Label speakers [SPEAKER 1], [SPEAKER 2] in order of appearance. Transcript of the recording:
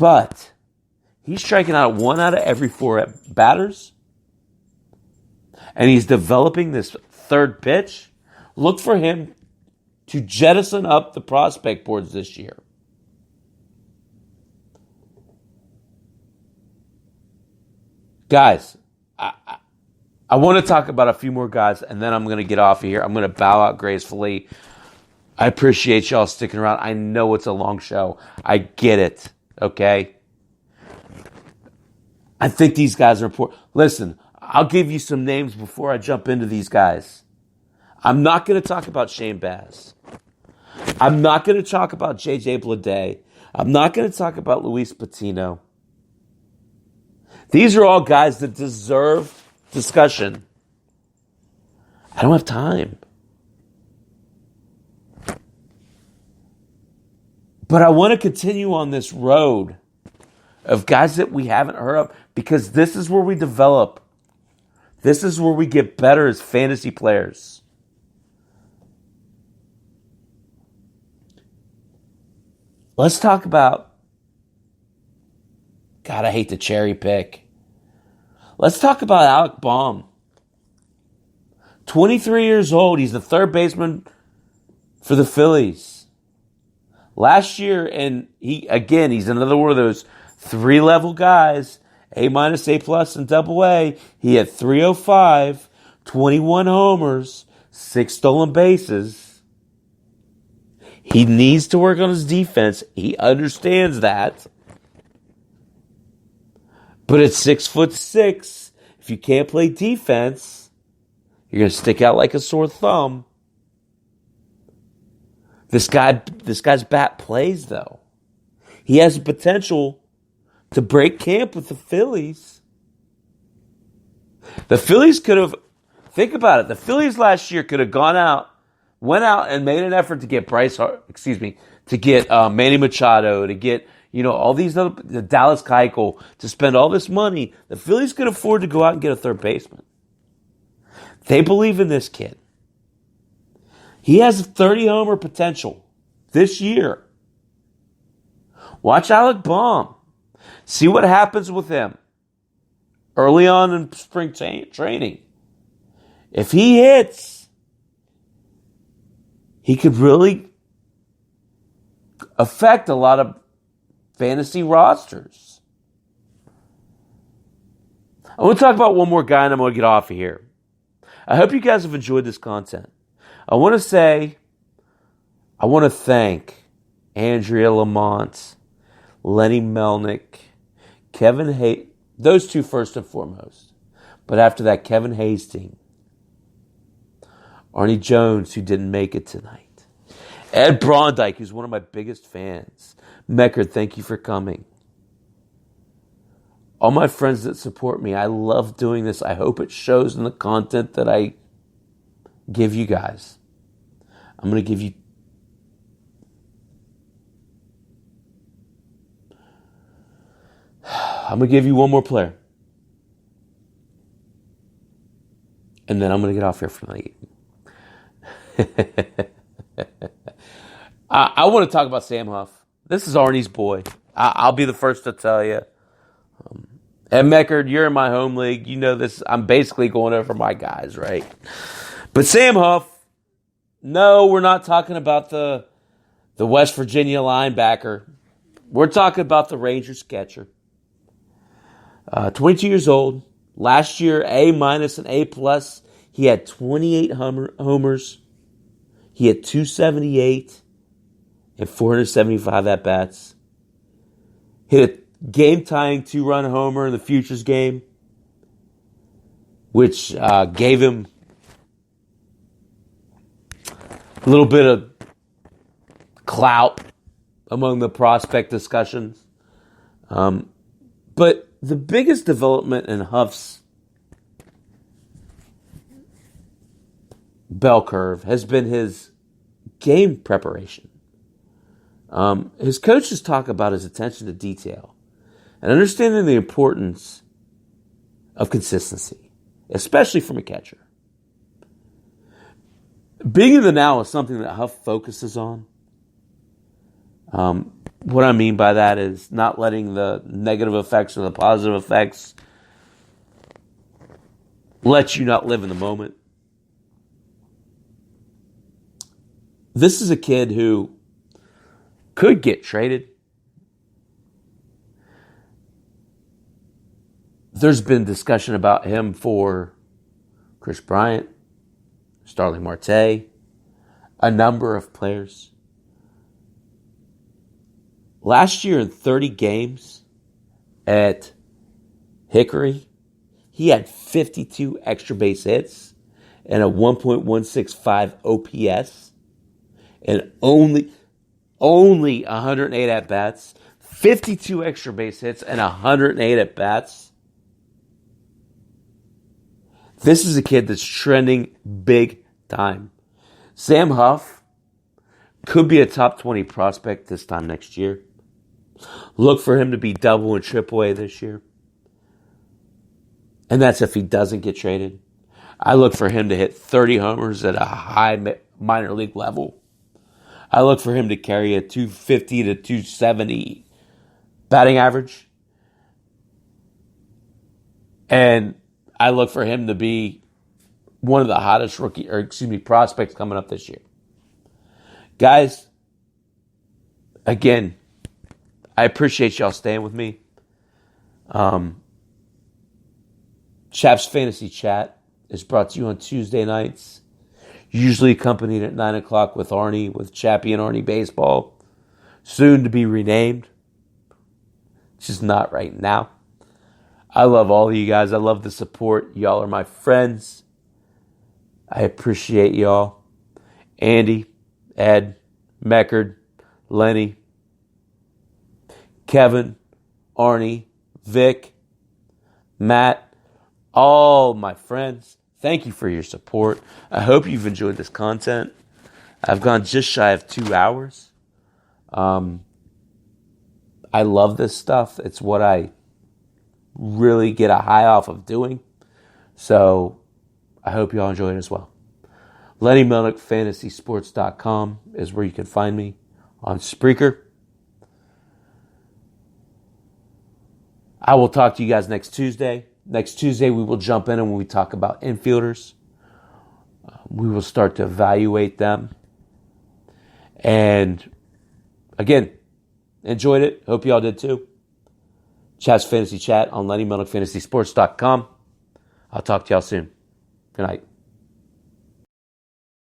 [SPEAKER 1] But he's striking out 1 out of every 4 batters. And he's developing this third pitch. Look for him to jettison up the prospect boards this year. Guys, I want to talk about a few more guys, and then I'm going to get off of here. I'm going to bow out gracefully. I appreciate y'all sticking around. I know it's a long show. I get it, okay? I think these guys are important. Listen, I'll give you some names before I jump into these guys. I'm not going to talk about Shane Baz. I'm not going to talk about J.J. Bleday. I'm not going to talk about Luis Patino. These are all guys that deserve discussion. I don't have time. But I want to continue on this road of guys that we haven't heard of, because this is where we develop. This is where we get better as fantasy players. Let's talk about, God, I hate to cherry pick. Let's talk about Alec Baum. 23 years old. He's the third baseman for the Phillies. Last year, and he's another one of those 3-level guys, A-, A+, and AA. He had 305, 21 homers, 6 stolen bases. He needs to work on his defense. He understands that. But at 6'6", if you can't play defense, you're going to stick out like a sore thumb. This guy's bat plays, though. He has the potential to break camp with the Phillies. The Phillies could have, think about it, the Phillies last year could have went out and made an effort to get Manny Machado, to get, all these other, the Dallas Keuchel, to spend all this money. The Phillies could afford to go out and get a third baseman. They believe in this kid. He has 30-homer potential this year. Watch Alec Baum. See what happens with him early on in spring training. If he hits, he could really affect a lot of fantasy rosters. I want to talk about one more guy, and I'm going to get off of here. I hope you guys have enjoyed this content. I want to thank Andrea Lamont, Lenny Melnick, Kevin Hay, those two first and foremost. But after that, Kevin Hastings, Arnie Jones, who didn't make it tonight, Ed Brondike, who's one of my biggest fans. Meckard, thank you for coming. All my friends that support me, I love doing this. I hope it shows in the content that I give you guys. I'm going to give you one more player. And then I'm going to get off here for the night. I want to talk about Sam Huff. This is Arnie's boy. I'll be the first to tell you. And Meckard, you're in my home league. You know this. I'm basically going over my guys, right? But Sam Huff, no, we're not talking about the West Virginia linebacker. We're talking about the Rangers catcher. 22 years old. Last year, A- and A+. He had 28 homers. He had 278 and 475 at-bats. Hit a game-tying 2-run homer in the Futures game, which gave him a little bit of clout among the prospect discussions. But the biggest development in Huff's bell curve has been his game preparation. His coaches talk about his attention to detail and understanding the importance of consistency, especially from a catcher. Being in the now is something that Huff focuses on. What I mean by that is not letting the negative effects or the positive effects let you not live in the moment. This is a kid who could get traded. There's been discussion about him for Chris Bryant, Starling Marte, a number of players. Last year in 30 games at Hickory, he had 52 extra base hits and a 1.165 OPS and only 108 at-bats, 52 extra base hits and 108 at-bats. This is a kid that's trending big time. Sam Huff could be a top 20 prospect this time next year. Look for him to be double and triple A this year. And that's if he doesn't get traded. I look for him to hit 30 homers at a high minor league level. I look for him to carry a 250 to 270 batting average. And I look for him to be one of the hottest prospects coming up this year. Guys, again, I appreciate y'all staying with me. Chap's Fantasy Chat is brought to you on Tuesday nights, usually accompanied at 9 o'clock with Arnie, with Chappy and Arnie Baseball, soon to be renamed. It's just not right now. I love all of you guys. I love the support. Y'all are my friends. I appreciate y'all. Andy, Ed, Meckard, Lenny, Kevin, Arnie, Vic, Matt, all my friends, thank you for your support. I hope you've enjoyed this content. I've gone just shy of 2 hours. I love this stuff. It's what I really get a high off of doing. So I hope you all enjoy it as well. Lenny Melnick FantasySports.com is where you can find me on Spreaker. I will talk to you guys next Tuesday. Next Tuesday, we will jump in and when we talk about infielders, we will start to evaluate them. And again, enjoyed it. Hope you all did too. Chat's Fantasy Chat on Lenny Melnick FantasySports.com. I'll talk to y'all soon. Good night.